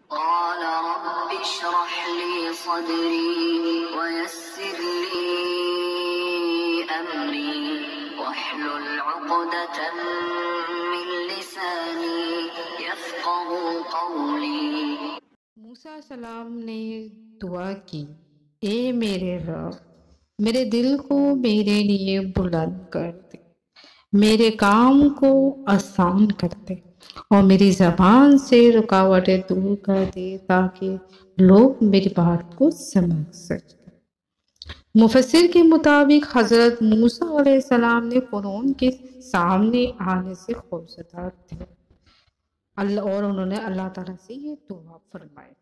قال رب اشرح لي صدري ويسر لي أمري واحلل عقدة من لساني يفقه قولي۔ موسیٰ السلام نے دعا کی، اے میرے رب، میرے دل کو میرے لیے بلند کر دے، میرے کام کو آسان کر دے اور میری زبان سے رکاوٹیں دور کر دے تاکہ لوگ میری بات کو سمجھ سکیں۔ مفسر کے مطابق حضرت موسیٰ علیہ السلام نے فرعون کے سامنے آنے سے خوفزدہ تھے اور انہوں نے اللہ تعالیٰ سے یہ دعا فرمائی۔